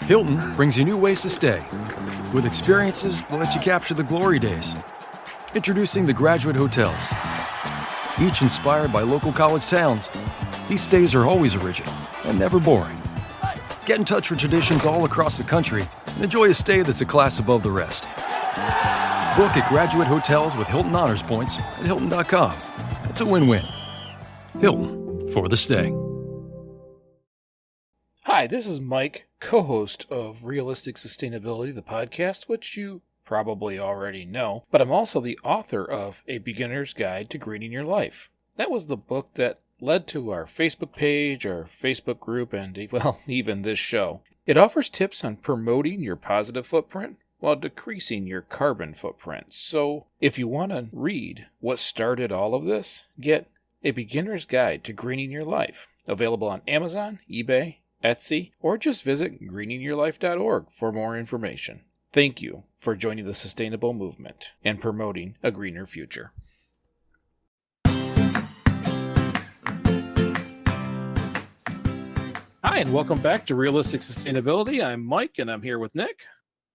Hilton brings you new ways to stay. With experiences that let you capture the glory days. Introducing the Graduate Hotels. Each inspired by local college towns, these stays are always original and never boring. Get in touch with traditions all across the country and enjoy a stay that's a class above the rest. Book at Graduate Hotels with Hilton Honors Points at Hilton.com. It's a win-win. Hilton, for the stay. Hi, this is Mike, co-host of Realistic Sustainability, the podcast, which you probably already know, but I'm also the author of A Beginner's Guide to Greening Your Life. That was the book that led to our Facebook page, our Facebook group, and, well, even this show. It offers tips on promoting your positive footprint while decreasing your carbon footprint. So, if you want to read what started all of this, get A Beginner's Guide to Greening Your Life, available on Amazon, eBay, Etsy, or just visit greeningyourlife.org for more information. Thank you for joining the sustainable movement and promoting a greener future. Hi, and welcome back to Realistic Sustainability. I'm Mike, and I'm here with Nick.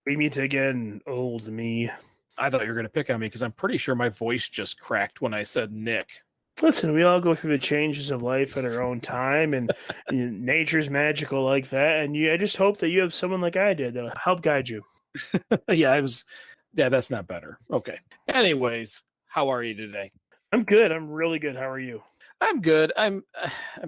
We meet again, old me. I thought you were going to pick on me because I'm pretty sure my voice just cracked when I said Nick. Listen, we all go through the changes of life at our own time, and nature's magical like that. And I just hope that you have someone like I did that'll help guide you. Yeah, that's not better. Okay. Anyways, how are you today? I'm good. I'm really good. How are you? I'm good. I'm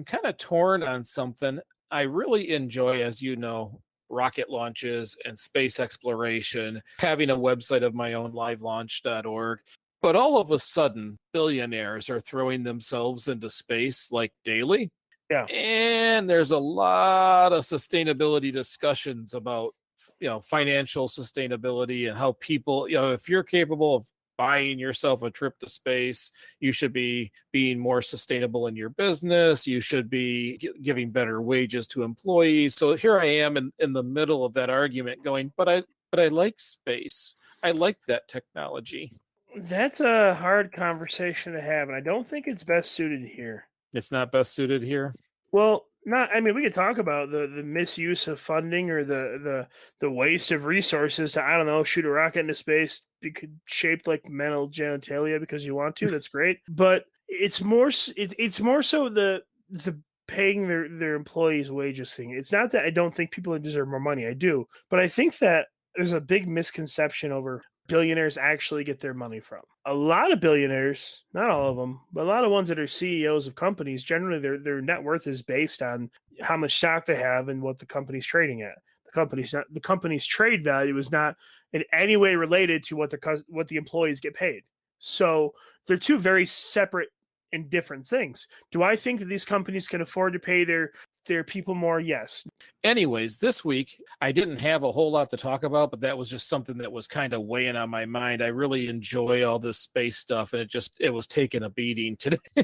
kind of torn on something. I really enjoy, as you know, rocket launches and space exploration, having a website of my own, livelaunch.org. But all of a sudden, billionaires are throwing themselves into space like daily. Yeah. And there's a lot of sustainability discussions about, financial sustainability and how people, if you're capable of buying yourself a trip to space, you should be being more sustainable in your business. You should be giving better wages to employees. So here I am in the middle of that argument going, but I like space. I like that technology. That's a hard conversation to have, and I don't think it's best suited here. It's not best suited here? Well, we could talk about the misuse of funding or the waste of resources to, I don't know, shoot a rocket into space. You could shaped like male genitalia because you want to. That's great. But it's more so the paying their employees' wages thing. It's not that I don't think people deserve more money. I do. But I think that there's a big misconception over billionaires actually get their money from. A lot of billionaires, not all of them, but a lot of ones that are CEOs of companies, generally their net worth is based on how much stock they have and what the company's trading at. The company's trade value is not in any way related to what the employees get paid. So they're two very separate and different things. Do I think that these companies can afford to pay their people more? Yes. Anyways, this week, I didn't have a whole lot to talk about, but that was just something that was kind of weighing on my mind. I really enjoy all this space stuff, and it was taking a beating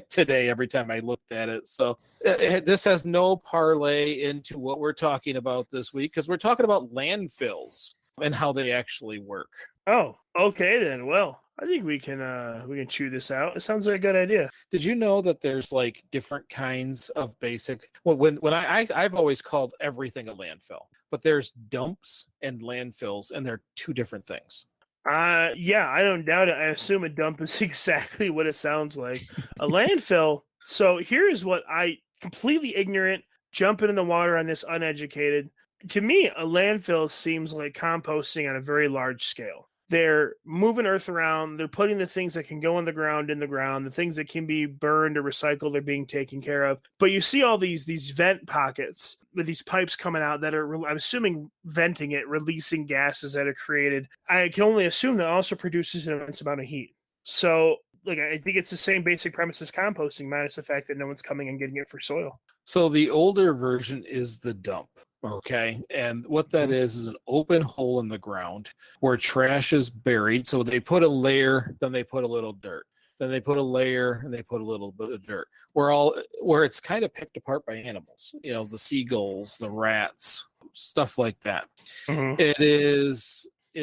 today every time I looked at it. So this has no parlay into what we're talking about this week, because we're talking about landfills and how they actually work. Oh, okay then. Well, I think we can chew this out. It sounds like a good idea. Did you know that there's like different kinds of basic? Well, when I've always called everything a landfill, but there's dumps and landfills, and they're two different things. Yeah, I don't doubt it. I assume a dump is exactly what it sounds like. A landfill. So here's what I completely ignorant jumping in the water on this uneducated. To me, a landfill seems like composting on a very large scale. They're moving earth around. They're putting the things that can go in the ground. The things that can be burned or recycled are being taken care of. But you see all these vent pockets with these pipes coming out that are, I'm assuming, venting it, releasing gases that are created. I can only assume that also produces an immense amount of heat. So, I think it's the same basic premise as composting, minus the fact that no one's coming and getting it for soil. So the older version is the dump. Okay. And what that is an open hole in the ground where trash is buried. So they put a layer, then they put a little dirt. Then they put a layer and they put a little bit of dirt. Where it's kind of picked apart by animals, the seagulls, the rats, stuff like that. Mm-hmm. It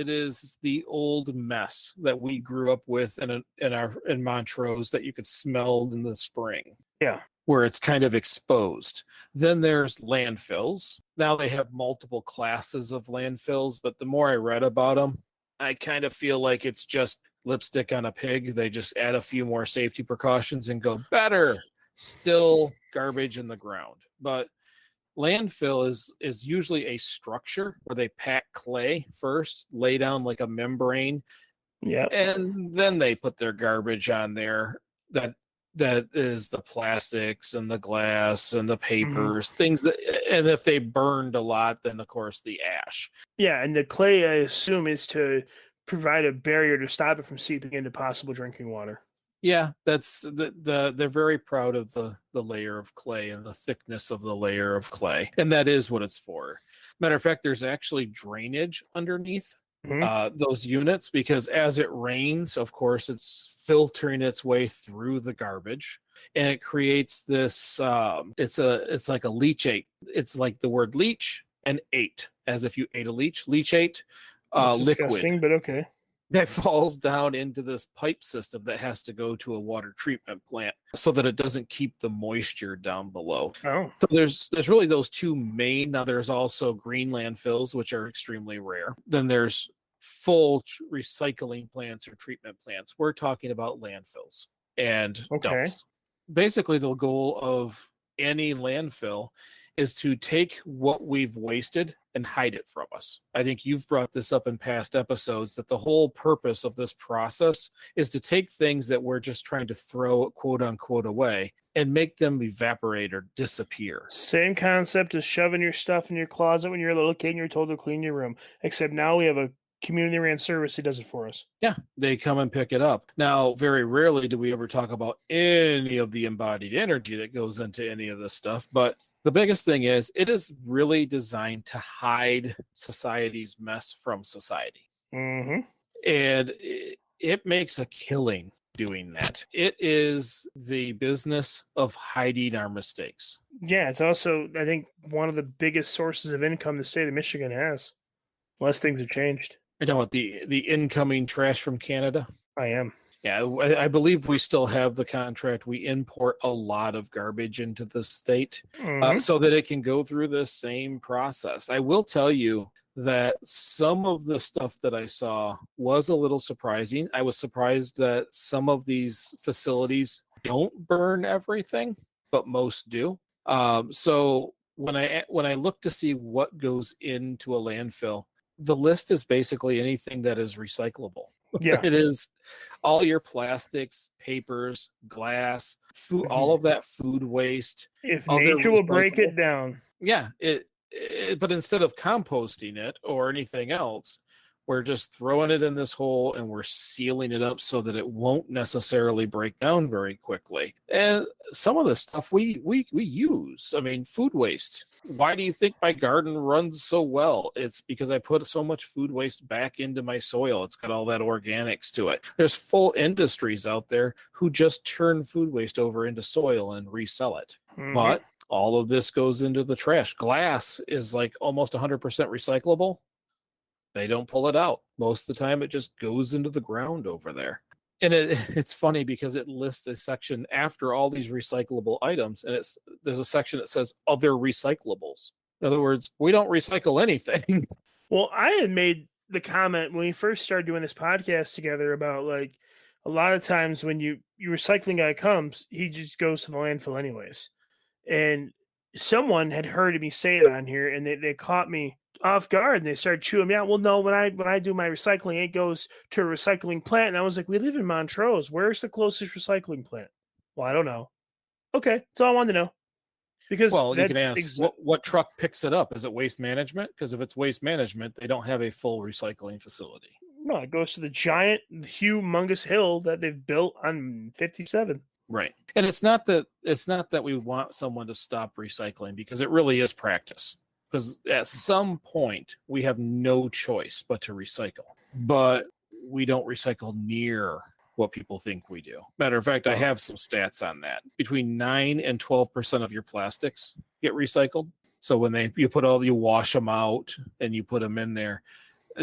is the old mess that we grew up with in Montrose that you could smell in the spring. Yeah. where it's kind of exposed. Then there's landfills. Now they have multiple classes of landfills, but the more I read about them, I kind of feel like it's just lipstick on a pig. They just add a few more safety precautions and go better. Still garbage in the ground. But landfill is usually a structure where they pack clay first, lay down like a membrane, Yeah. and then they put their garbage on there. That is the plastics and the glass and the papers, things that, and if they burned a lot, then of course the ash. Yeah, and the clay, I assume, is to provide a barrier to stop it from seeping into possible drinking water. Yeah, that's they're very proud of the layer of clay and the thickness of the layer of clay, and that is what it's for. Matter of fact, there's actually drainage underneath those units, because as it rains, of course, it's filtering its way through the garbage, and it creates this. It's like a leachate. It's like the word leach and ate, as if you ate a leachate, That's liquid disgusting, but okay. that falls down into this pipe system that has to go to a water treatment plant so that it doesn't keep the moisture down below. Oh, So there's really those two main. Now there's also green landfills, which are extremely rare. Then there's full recycling plants or treatment plants. We're talking about landfills and Okay. dumps. Basically, the goal of any landfill is to take what we've wasted and hide it from us. I think you've brought this up in past episodes, that the whole purpose of this process is to take things that we're just trying to throw, quote unquote, away and make them evaporate or disappear. Same concept as shoving your stuff in your closet when you're a little kid and you're told to clean your room, except now we have a community ran service that does it for us. Yeah, they come and pick it up. Now, very rarely do we ever talk about any of the embodied energy that goes into any of this stuff, but the biggest thing is it is really designed to hide society's mess from society. Mm-hmm. And it makes a killing doing that. It is the business of hiding our mistakes. Yeah, it's also, I think, one of the biggest sources of income the state of Michigan has. Unless things have changed. I know what the incoming trash from Canada. I am. Yeah, I believe we still have the contract. We import a lot of garbage into the state so that it can go through this same process. I will tell you that some of the stuff that I saw was a little surprising. I was surprised that some of these facilities don't burn everything, but most do. So when I look to see what goes into a landfill, the list is basically anything that is recyclable. Yeah. It is all your plastics, papers, glass, food, all of that food waste. If other nature will break it recyclable- down. Yeah, but instead of composting it or anything else, we're just throwing it in this hole and we're sealing it up so that it won't necessarily break down very quickly. And some of the stuff we use, I mean, food waste. Why do you think my garden runs so well? It's because I put so much food waste back into my soil. It's got all that organics to it. There's full industries out there who just turn food waste over into soil and resell it. But all of this goes into the trash. Glass is like almost 100% recyclable. They don't pull it out. Most of the time, it just goes into the ground over there. And it's funny because it lists a section after all these recyclable items, and there's a section that says other recyclables. In other words, we don't recycle anything. Well, I had made the comment when we first started doing this podcast together about, like, a lot of times when your recycling guy comes, he just goes to the landfill anyways. And someone had heard me say it on here, and they caught me off guard and they started chewing me out. Well, no, when I do my recycling, it goes to a recycling plant. And I was like, we live in Montrose. Where's the closest recycling plant? Well, I don't know. Okay, that's all I wanted to know. Because well, you can ask what truck picks it up. Is it waste management? Because if it's waste management, they don't have a full recycling facility. No, it goes to the giant, humongous hill that they've built on 57. Right. And it's not that we want someone to stop recycling, because it really is practice. Because at some point we have no choice but to recycle. But we don't recycle near what people think we do. Matter of fact, I have some stats on that. Between 9 and 12% of your plastics get recycled. So when you wash them out and you put them in there,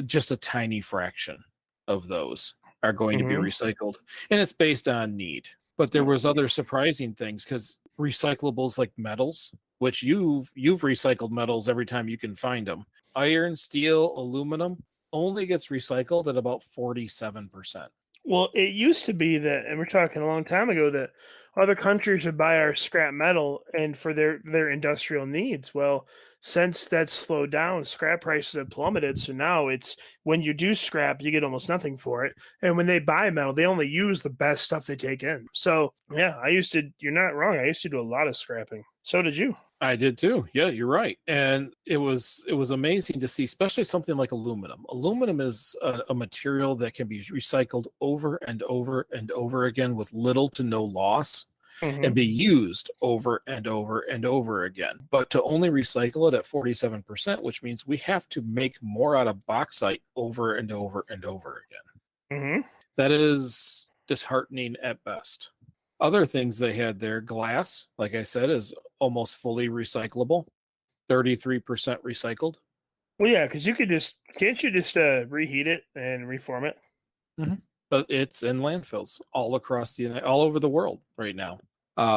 just a tiny fraction of those are going to be recycled. And it's based on need. But there was other surprising things, because recyclables like metals, which you've recycled metals every time you can find them. Iron, steel, aluminum only gets recycled at about 47%. Well, it used to be that, and we're talking a long time ago, that other countries would buy our scrap metal and for their industrial needs. Well, since that's slowed down, scrap prices have plummeted. So now it's when you do scrap, you get almost nothing for it. And when they buy metal, they only use the best stuff they take in. So yeah, I used to. You're not wrong. I used to do a lot of scrapping. So did you. I did too. Yeah, you're right. And it was amazing to see, especially something like aluminum. Aluminum is a material that can be recycled over and over and over again with little to no loss and be used over and over and over again. But to only recycle it at 47%, which means we have to make more out of bauxite over and over and over again. That is disheartening at best. Other things they had there, glass, like I said, is almost fully recyclable, 33% recycled. Well, yeah, because can't you just reheat it and reform it? But it's in landfills all over the world right now.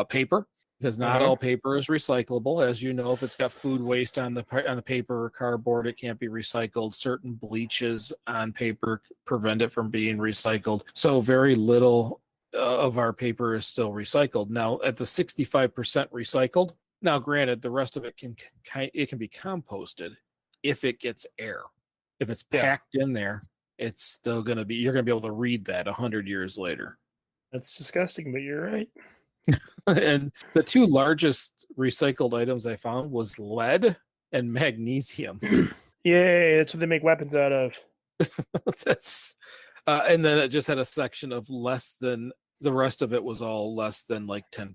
Paper, because not all paper is recyclable. As you know, if it's got food waste on the paper or cardboard, it can't be recycled. Certain bleaches on paper prevent it from being recycled. So very little of our paper is still recycled. Now, at the 65% recycled, now granted, the rest of it can be composted if it gets air. If it's packed in there, it's still going to be, you're going to be able to read that 100 years later. That's disgusting, but you're right. And the two largest recycled items I found was lead and magnesium. Yeah, that's what they make weapons out of. That's and then it just had a section of less than, the rest of it was all less than like 10%.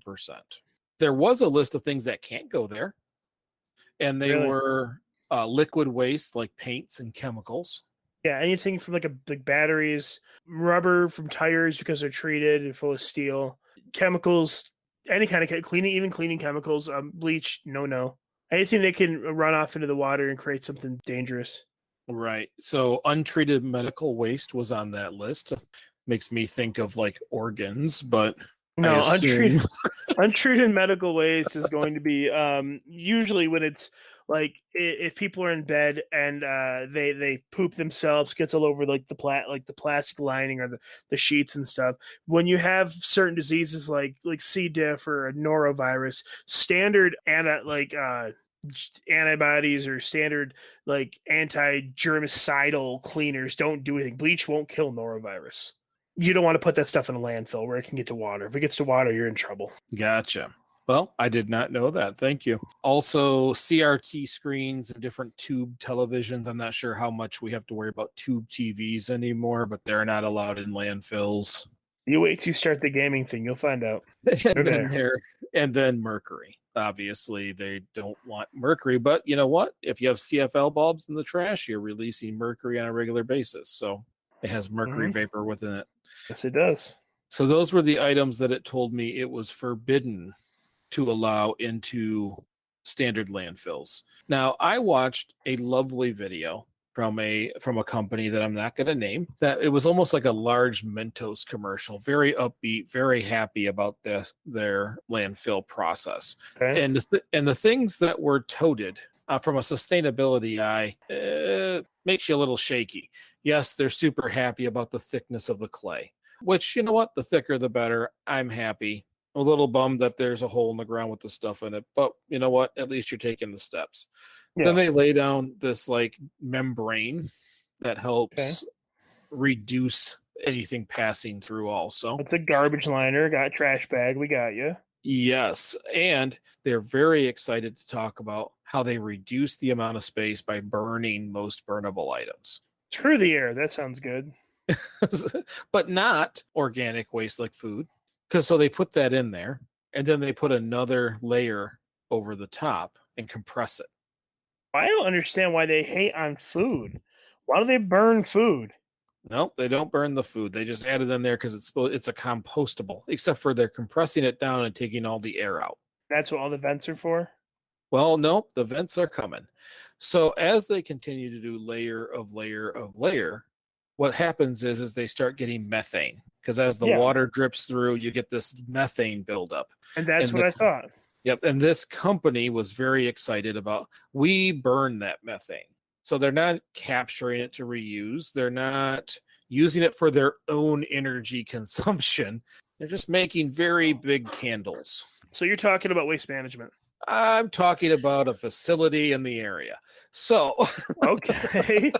There was a list of things that can't go there, and they were liquid waste like paints and chemicals. Yeah, anything from like batteries, rubber from tires because they're treated and full of steel, chemicals, any kind of cleaning, even cleaning chemicals, bleach, no. Anything that can run off into the water and create something dangerous. Right. So untreated medical waste was on that list. Makes me think of like organs, but no, untreated medical waste is going to be usually when it's like if people are in bed and they poop themselves, gets all over like the plastic lining or the sheets and stuff. When you have certain diseases like C. diff or a norovirus, standard antibodies or standard like anti-germicidal cleaners don't do anything. Bleach won't kill norovirus. You don't want to put that stuff in a landfill where it can get to water. If it gets to water, you're in trouble. Gotcha. Well, I did not know that. Thank you. Also, CRT screens and different tube televisions. I'm not sure how much we have to worry about tube TVs anymore, but they're not allowed in landfills. You wait till you start the gaming thing. You'll find out. And then mercury. Obviously, they don't want mercury, but you know what? If you have CFL bulbs in the trash, you're releasing mercury on a regular basis. So it has mercury vapor within it. Yes, it does. So those were the items that it told me it was forbidden to allow into standard landfills. Now, I watched a lovely video from a company that I'm not going to name, that it was almost like a large Mentos commercial, very upbeat, very happy about their landfill process. Okay. And the things that were toted from a sustainability eye makes you a little shaky. Yes, they're super happy about the thickness of the clay, which, you know what, the thicker the better. I'm happy. A little bummed that there's a hole in the ground with the stuff in it, but you know what, at least you're taking the steps. Yeah. Then they lay down this like membrane that helps reduce anything passing through also. It's a garbage liner, got a trash bag, we got you. Yes, and they're very excited to talk about how they reduce the amount of space by burning most burnable items. Through the air, that sounds good. But not organic waste like food, because so they put that in there, and then they put another layer over the top and compress it. I don't understand why they hate on food. Why do they burn food? Nope, they don't burn the food. They just add it in there because it's a compostable, except for they're compressing it down and taking all the air out. That's what all the vents are for? Well, nope, the vents are coming. So as they continue to do layer of layer of layer, what happens is they start getting methane. because as the Yeah. water drips through, you get this methane buildup. And that's And what I thought. Yep. And this company was very excited about, we burn that methane. So they're not capturing it to reuse. They're not using it for their own energy consumption. They're just making very big candles. So you're talking about waste management. I'm talking about a facility in the area. So, Okay.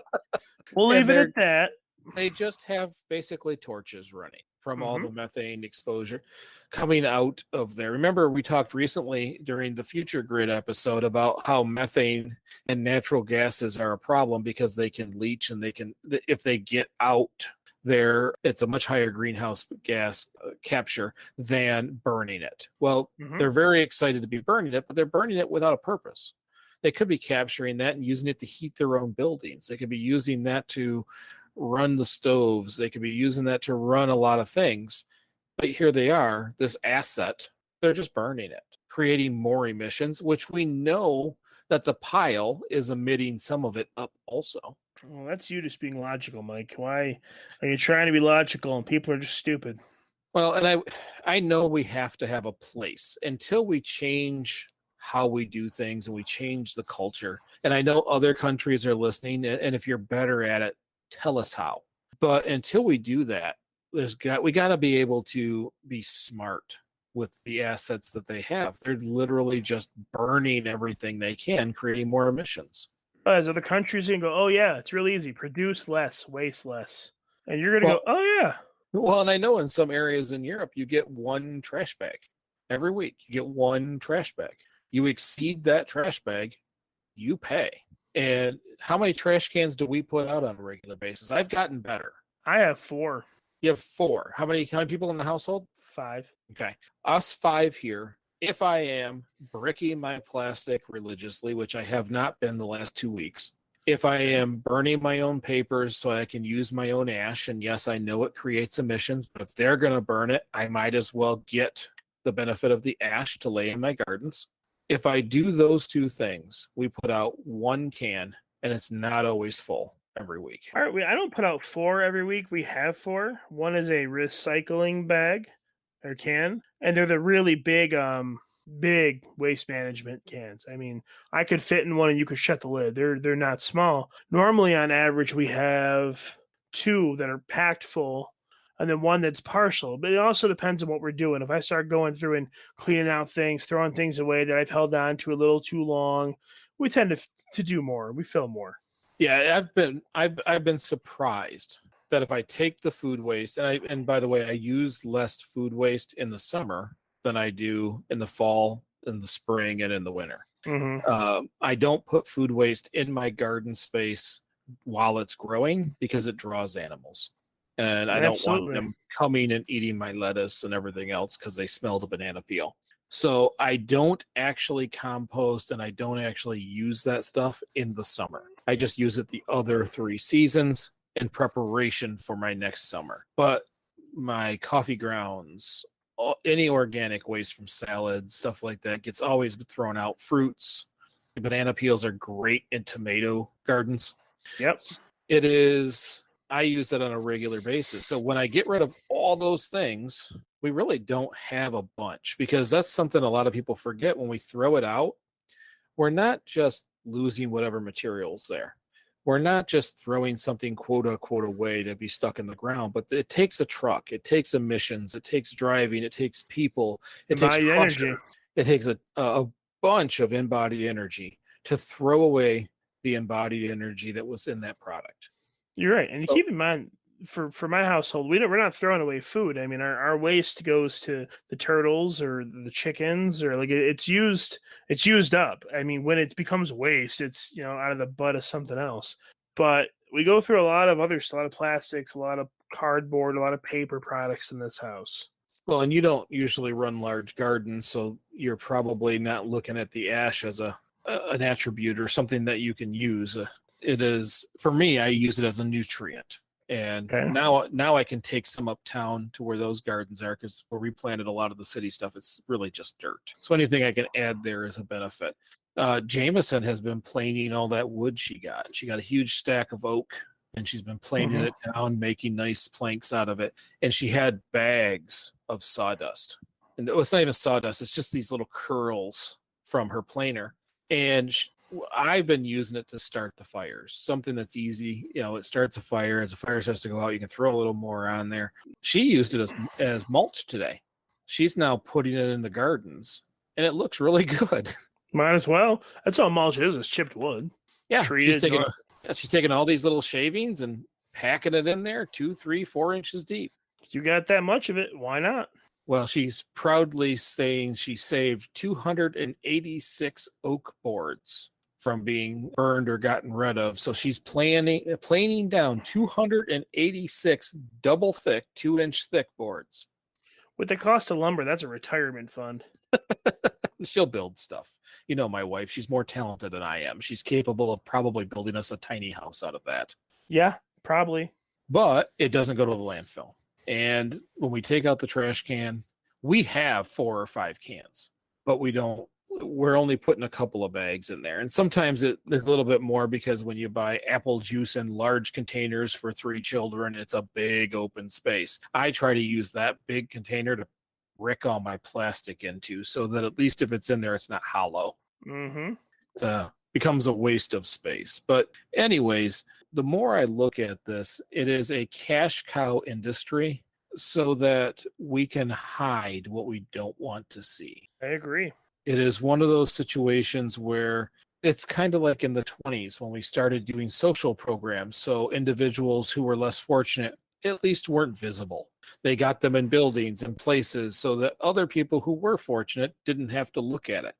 We'll leave it at that. They just have basically torches running from all Mhm. the methane exposure coming out of there. Remember, we talked recently during the Future Grid episode about how methane and natural gases are a problem because they can leach, and if they get out there, it's a much higher greenhouse gas capture than burning it. Well, Mhm. they're very excited to be burning it, but they're burning it without a purpose. They could be capturing that and using it to heat their own buildings. They could be using that to run the stoves. They could be using that to run a lot of things. But here they are, this asset, they're just burning it, creating more emissions, which we know that the pile is emitting some of it up also. Well, that's you just being logical, Mike. Why are you trying to be logical and people are just stupid? Well, and I know we have to have a place until we change how we do things and we change the culture. And I know other countries are listening, and if you're better at it, tell us how. But until we do that, we got to be able to be smart with the assets that they have. They're literally just burning everything they can, creating more emissions. As other countries can go, oh yeah, it's really easy. Produce less, waste less. And you're gonna Well, go, oh yeah. Well, and I know in some areas in Europe, you get one trash bag every week. You get one trash bag. You exceed that trash bag, you pay. And how many trash cans do we put out on a regular basis? I've gotten better. I have 4. You have 4. How many people in the household? 5. Okay. Us 5 here. If I am bricking my plastic religiously, which I have not been the last 2 weeks, if I am burning my own papers so I can use my own ash, and yes, I know it creates emissions, but if they're going to burn it, I might as well get the benefit of the ash to lay in my gardens. If I do those 2 things, we put out 1 can, and it's not always full every week. All right, I don't put out 4 every week. We have 4. One is a recycling bag or can, and they're the really big waste management cans. I mean, I could fit in one and you could shut the lid. They're not small. Normally on average we have 2 that are packed full and then 1 that's partial. But it also depends on what we're doing. If I start going through and cleaning out things, throwing things away that I've held on to a little too long, we tend to do more. We fill more. Yeah, I've been surprised that if I take the food waste, and by the way, I use less food waste in the summer than I do in the fall, in the spring, and in the winter. Mm-hmm. I don't put food waste in my garden space while it's growing because it draws animals. And I don't want them coming and eating my lettuce and everything else because they smell the banana peel. So I don't actually compost and I don't actually use that stuff in the summer. I just use it the other 3 seasons in preparation for my next summer. But my coffee grounds, any organic waste from salads, stuff like that gets always thrown out. Fruits, banana peels are great in tomato gardens. Yep. I use that on a regular basis. So when I get rid of all those things, we really don't have a bunch, because that's something a lot of people forget. When we throw it out, we're not just losing whatever material's there. We're not just throwing something quote unquote away to be stuck in the ground, but it takes a truck, it takes emissions, it takes driving, it takes people, it takes energy. It takes a bunch of embodied energy to throw away the embodied energy that was in that product. You're right. And keep in mind, for my household, we're not throwing away food. I mean, our waste goes to the turtles or the chickens, or like it's used up. I mean, when it becomes waste, it's, out of the butt of something else. But we go through a lot of other stuff, a lot of plastics, a lot of cardboard, a lot of paper products in this house. Well, and you don't usually run large gardens, so you're probably not looking at the ash as an attribute or something that you can use. It is, for me, I use it as a nutrient. And now I can take some uptown to where those gardens are, because where we planted a lot of the city stuff, it's really just dirt. So anything I can add there is a benefit. Jameson has been planing all that wood she got. She got a huge stack of oak and she's been planing it down, making nice planks out of it. And she had bags of sawdust. And it's not even sawdust, it's just these little curls from her planer. And I've been using it to start the fires, something that's easy. It starts a fire. As the fire starts to go out, you can throw a little more on there. She used it as mulch today. She's now putting it in the gardens, and it looks really good. Might as well. That's all mulch is chipped wood. Yeah, Treated, she's taking all these little shavings and packing it in there 2, 3, 4 inches deep. You got that much of it, why not? Well, she's proudly saying she saved 286 oak boards from being burned or gotten rid of. So she's planing down 286 double thick, 2-inch thick boards. With the cost of lumber, that's a retirement fund. She'll build stuff. My wife, she's more talented than I am. She's capable of probably building us a tiny house out of that. Yeah, probably. But it doesn't go to the landfill. And when we take out the trash can, we have 4 or 5 cans, but we're only putting a couple of bags in there. And sometimes it's a little bit more because when you buy apple juice in large containers for 3 children, it's a big open space. I try to use that big container to rick all my plastic into so that at least if it's in there, it's not hollow. It becomes a waste of space. But anyways, the more I look at this, it is a cash cow industry so that we can hide what we don't want to see. I agree. It is one of those situations where it's kind of like in the 1920s when we started doing social programs. So individuals who were less fortunate at least weren't visible. They got them in buildings and places so that other people who were fortunate didn't have to look at it.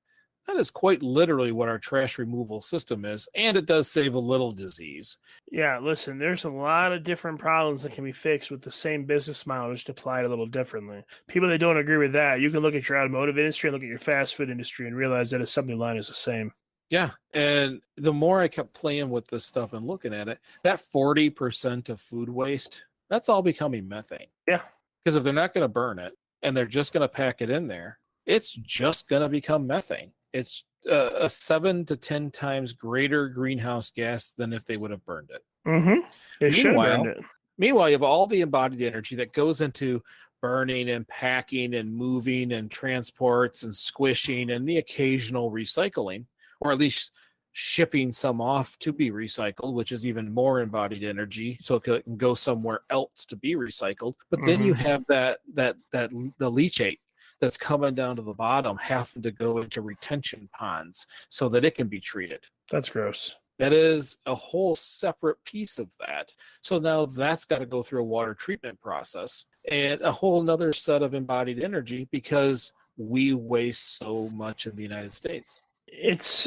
That is quite literally what our trash removal system is, and it does save a little disease. Yeah, listen, there's a lot of different problems that can be fixed with the same business model, just applied a little differently. People that don't agree with that, you can look at your automotive industry and look at your fast food industry and realize that assembly line is the same. Yeah, and the more I kept playing with this stuff and looking at it, that 40% of food waste, that's all becoming methane. Yeah. Because if they're not going to burn it and they're just going to pack it in there, it's just going to become methane. It's a 7 to 10 times greater greenhouse gas than if they would have burned it. They should have burned it. Meanwhile, you have all the embodied energy that goes into burning and packing and moving and transports and squishing and the occasional recycling, or at least shipping some off to be recycled, which is even more embodied energy, so it can go somewhere else to be recycled. But then you have the leachate that's coming down to the bottom, having to go into retention ponds so that it can be treated. That's gross. That is a whole separate piece of that. So now that's got to go through a water treatment process and a whole nother set of embodied energy because we waste so much in the United States. It's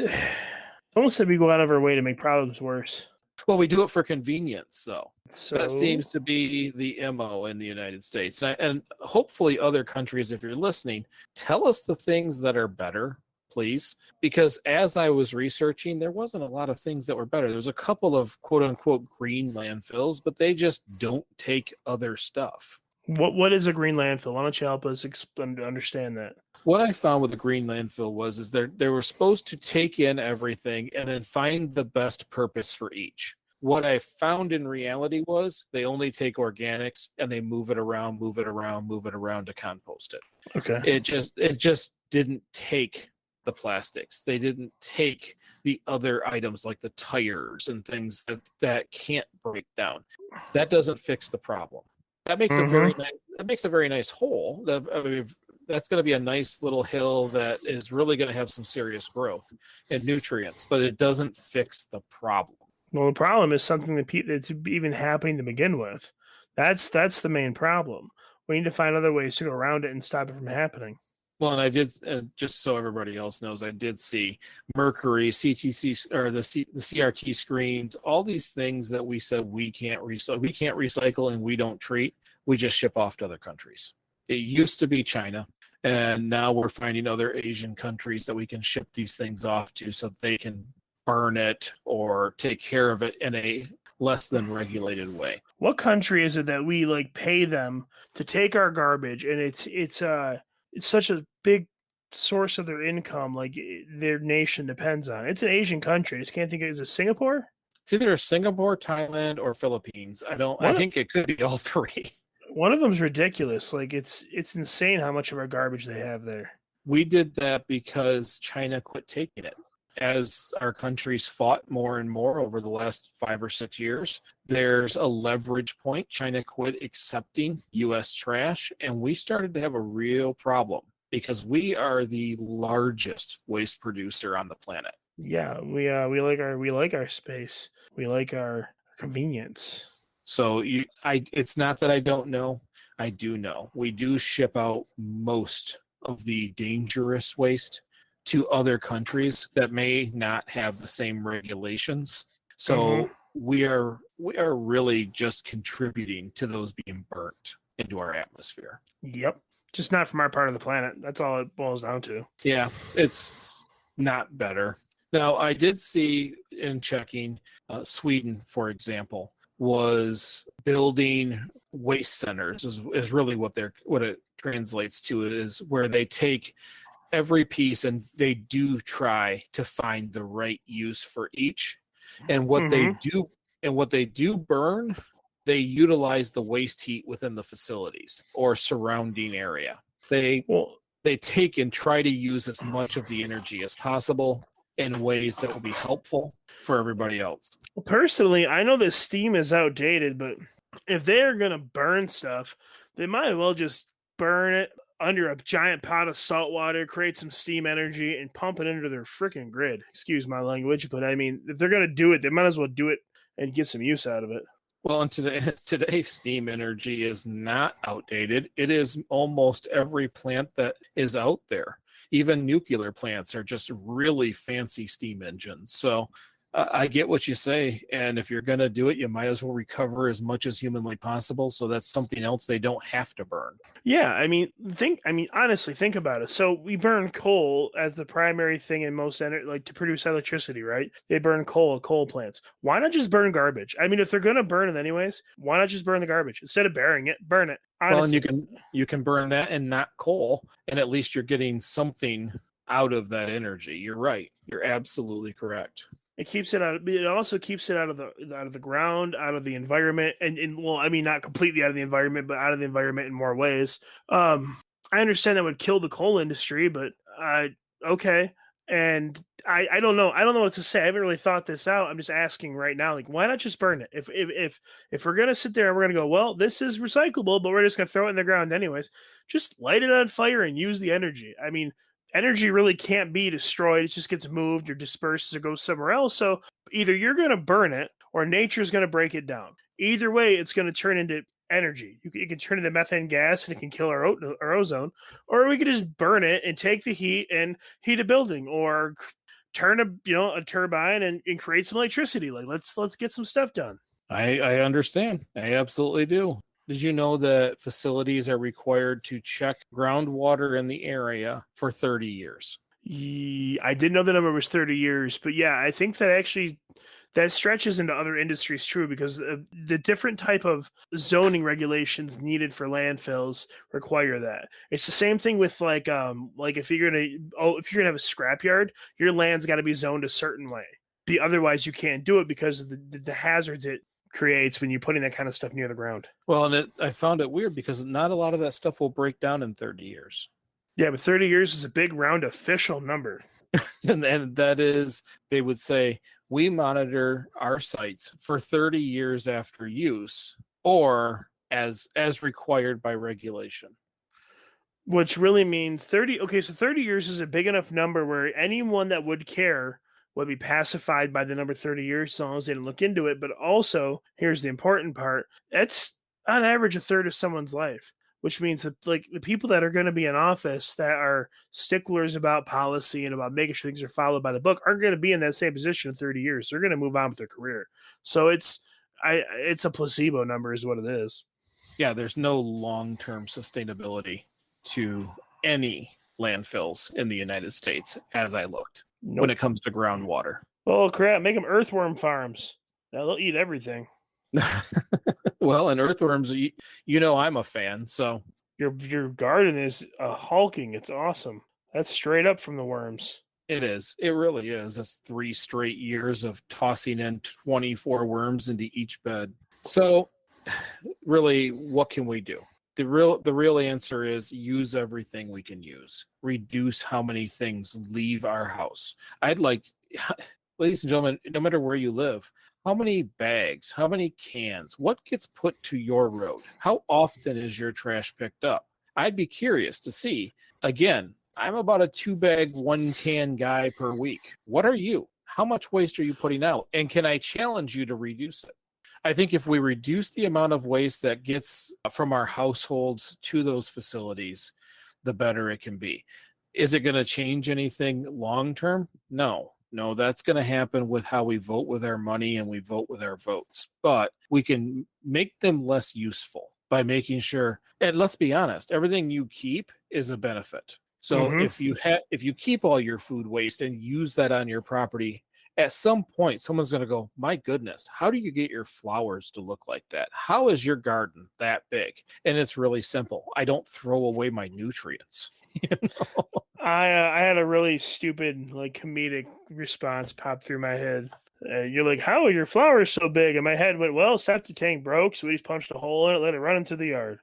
almost like we go out of our way to make problems worse. Well, we do it for convenience, though. So that seems to be the MO in the United States. And hopefully other countries, if you're listening, tell us the things that are better, please. Because as I was researching, there wasn't a lot of things that were better. There's a couple of quote-unquote green landfills, but they just don't take other stuff. What is a green landfill? Why don't you help us understand that? What I found with the green landfill is they were supposed to take in everything and then find the best purpose for each. What I found in reality was they only take organics and they move it around to compost it. Okay. It just didn't take the plastics. They didn't take the other items like the tires and things that can't break down. That doesn't fix the problem. That makes a very nice hole. That's going to be a nice little hill that is really going to have some serious growth and nutrients, but it doesn't fix the problem. Well, the problem is something that's even happening to begin with. That's the main problem. We need to find other ways to go around it and stop it from happening. Well, and I did, just so everybody else knows, I did see mercury, CTC, or the CRT screens, all these things that we said we can't recycle and we don't treat. We just ship off to other countries. It used to be China, and now we're finding other Asian countries that we can ship these things off to so that they can burn it or take care of it in a less than regulated way. What country is it that we pay them to take our garbage, and it's such a big source of their income, their nation depends on it? It's an Asian country. I just can't think of it. Is it Singapore? It's either Singapore, Thailand, or Philippines. I One think it could be all three. one of them's ridiculous. Like it's insane how much of our garbage they have there. We did that because China quit taking it. As our countries fought more and more over the last 5 or 6 years, there's a leverage point. China quit accepting US trash, and we started to have a real problem because we are the largest waste producer on the planet. Yeah, we like our space. We like our convenience. So it's not that I don't know. I do know. We do ship out most of the dangerous waste to other countries that may not have the same regulations. So we are really just contributing to those being burnt into our atmosphere. Yep. Just not from our part of the planet. That's all it boils down to. Yeah, it's not better. Now, I did see in checking, Sweden, for example, was building waste centers. Is really what it translates to, is where they take every piece and they do try to find the right use for each. And what they do burn, they utilize the waste heat within the facilities or surrounding area. They take and try to use as much of the energy as possible in ways that will be helpful for everybody else. Well, personally, I know that steam is outdated, but if they're gonna burn stuff, they might as well just burn it under a giant pot of salt water, create some steam energy, and pump it into their freaking grid. Excuse my language, but I mean, if they're gonna do it, they might as well do it and get some use out of it. Well, and today steam energy is not outdated. It is almost every plant that is out there. Even nuclear plants are just really fancy steam engines. So I get what you say. And if you're going to do it, you might as well recover as much as humanly possible. So that's something else they don't have to burn. Yeah, honestly, think about it. So we burn coal as the primary thing in most like to produce electricity, right? They burn coal at coal plants. Why not just burn garbage? I mean, if they're gonna burn it anyways, why not just burn the garbage instead of burying it? Burn it. Honestly. Well, and you can burn that and not coal, and at least you're getting something out of that energy. You're right. You're absolutely correct. It keeps it out. It also keeps it out of the ground, out of the environment, and well, I mean, not completely out of the environment, but out of the environment in more ways. I understand that would kill the coal industry, but okay. And I don't know. I don't know what to say. I haven't really thought this out. I'm just asking right now, like, why not just burn it? If we're gonna sit there and we're gonna go, well, this is recyclable, but we're just gonna throw it in the ground anyways. Just light it on fire and use the energy. I mean, energy really can't be destroyed. It just gets moved or disperses or goes somewhere else. So either you're going to burn it or nature's going to break it down. Either way, it's going to turn into energy. It can turn into methane gas and it can kill our ozone. Or we could just burn it and take the heat and heat a building or turn a turbine and create some electricity. Like let's get some stuff done. I understand. I absolutely do. Did you know that facilities are required to check groundwater in the area for 30 years? I didn't know the number was 30 years, but yeah, I think that stretches into other industries too, because the different type of zoning regulations needed for landfills require that. It's the same thing with like if you're gonna have a scrapyard, your land's got to be zoned a certain way. Otherwise, you can't do it because of the hazards it creates when you're putting that kind of stuff near the ground. Well, and I found it weird because not a lot of that stuff will break down in 30 years. Yeah, but 30 years is a big round official number. and that is, they would say, we monitor our sites for 30 years after use or as required by regulation. Which really means 30. Okay, so 30 years is a big enough number where anyone that would care would be pacified by the number 30 years as long as they didn't look into it. But also, here's the important part. That's on average a third of someone's life, which means that like the people that are going to be in office that are sticklers about policy and about making sure things are followed by the book aren't going to be in that same position in 30 years. They're going to move on with their career. So it's a placebo number is what it is. Yeah, there's no long-term sustainability to any landfills in the United States, as I looked. Nope. When it comes to groundwater. Oh crap, make them earthworm farms. They'll eat everything. Well, and earthworms, I'm a fan, so. Your garden is hulking. It's awesome. That's straight up from the worms. It is. It really is. That's 3 straight years of tossing in 24 worms into each bed. So, really, what can we do? The real answer is use everything we can use. Reduce how many things leave our house. I'd like, ladies and gentlemen, no matter where you live, how many bags, how many cans, what gets put to your road? How often is your trash picked up? I'd be curious to see. Again, I'm about a 2-bag, 1-can guy per week. What are you? How much waste are you putting out? And can I challenge you to reduce it? I think if we reduce the amount of waste that gets from our households to those facilities, the better it can be. Is it going to change anything long term? No. No, that's going to happen with how we vote with our money and we vote with our votes. But we can make them less useful by making sure, and let's be honest, everything you keep is a benefit. So if you keep all your food waste and use that on your property, at some point someone's going to go, my goodness, how do you get your flowers to look like that? How is your garden that big? And it's really simple. I don't throw away my nutrients. I had a really stupid, like, comedic response pop through my head. You're like, how are your flowers so big? And my head went, well, septic tank broke, so we just punched a hole in it, let it run into the yard.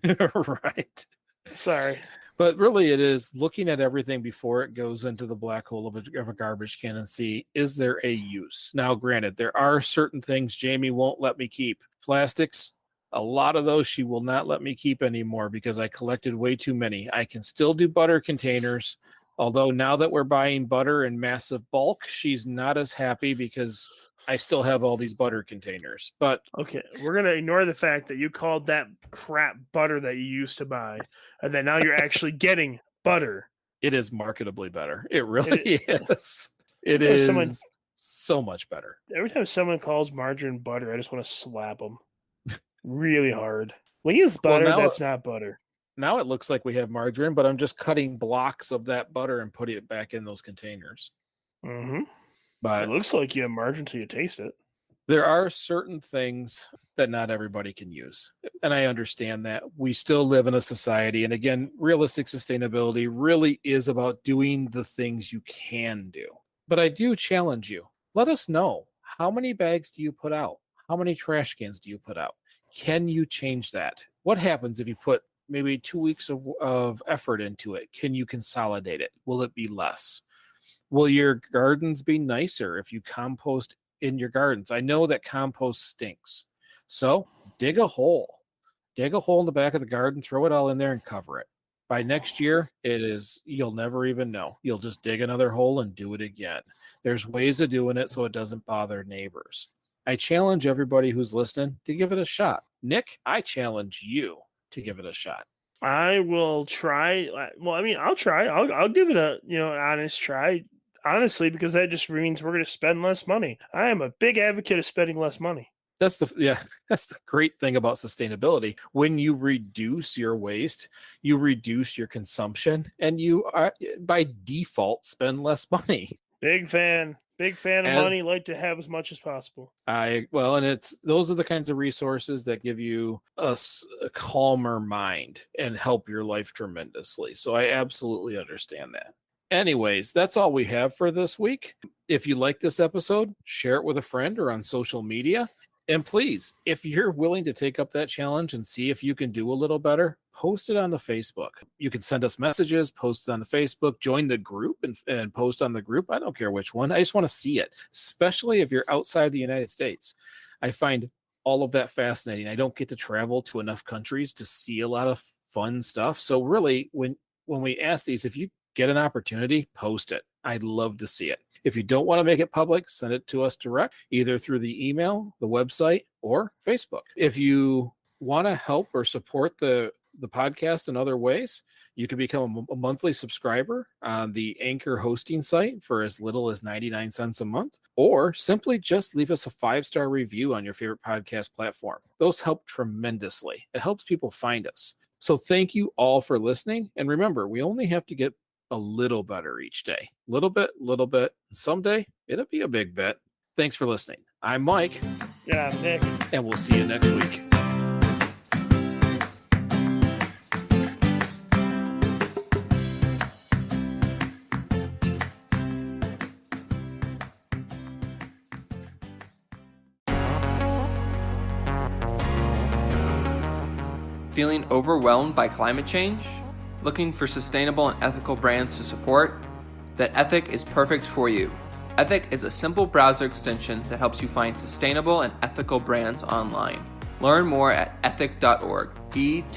Right. Sorry. But really, it is looking at everything before it goes into the black hole of a garbage can and see, is there a use? Now, granted, there are certain things Jamie won't let me keep. Plastics, a lot of those she will not let me keep anymore because I collected way too many. I can still do butter containers, although now that we're buying butter in massive bulk, she's not as happy because I still have all these butter containers. But okay, we're going to ignore the fact that you called that crap butter that you used to buy, and that now you're actually getting butter. It is marketably better. It really is. It is so much better. Every time someone calls margarine butter, I just want to slap them really hard. We use butter, that's not butter. Now it looks like we have margarine, but I'm just cutting blocks of that butter and putting it back in those containers. Mm-hmm. But it looks like you have margarine until you taste it. There are certain things that not everybody can use. And I understand that. We still live in a society. And again, realistic sustainability really is about doing the things you can do. But I do challenge you. Let us know. How many bags do you put out? How many trash cans do you put out? Can you change that? What happens if you put maybe 2 weeks of effort into it? Can you consolidate it? Will it be less? Will your gardens be nicer if you compost in your gardens? I know that compost stinks. So dig a hole. Dig a hole in the back of the garden, throw it all in there and cover it. By next year, you'll never even know. You'll just dig another hole and do it again. There's ways of doing it so it doesn't bother neighbors. I challenge everybody who's listening to give it a shot. Nick, I challenge you to give it a shot. I will try. Well, I mean, I'll try. I'll give it a an honest try. Honestly, because that just means we're going to spend less money. I am a big advocate of spending less money. That's the great thing about sustainability. When you reduce your waste, you reduce your consumption, and you are by default spend less money. Big fan of money. Like to have as much as possible. And those are the kinds of resources that give you a calmer mind and help your life tremendously. So I absolutely understand that. Anyways, that's all we have for this week. If you like this episode, share it with a friend or on social media. And please, if you're willing to take up that challenge and see if you can do a little better, post it on the Facebook. You can send us messages, post it on the Facebook, join the group and post on the group. I don't care which one. I just want to see it, especially if you're outside the United States. I find all of that fascinating. I don't get to travel to enough countries to see a lot of fun stuff. So really, when we ask these, if you get an opportunity, post it. I'd love to see it. If you don't want to make it public, send it to us direct, either through the email, the website, or Facebook. If you want to help or support the podcast in other ways, you can become a monthly subscriber on the Anchor hosting site for as little as 99 cents a month, or simply just leave us a 5-star review on your favorite podcast platform. Those help tremendously. It helps people find us. So thank you all for listening. And remember, we only have to get a little better each day. Little bit. Someday, it'll be a big bet. Thanks for listening. I'm Mike. Yeah, I'm Nick. And we'll see you next week. Feeling overwhelmed by climate change? Looking for sustainable and ethical brands to support? Then Ethic is perfect for you. Ethic is a simple browser extension that helps you find sustainable and ethical brands online. Learn more at ethyk.org, ethyk.org.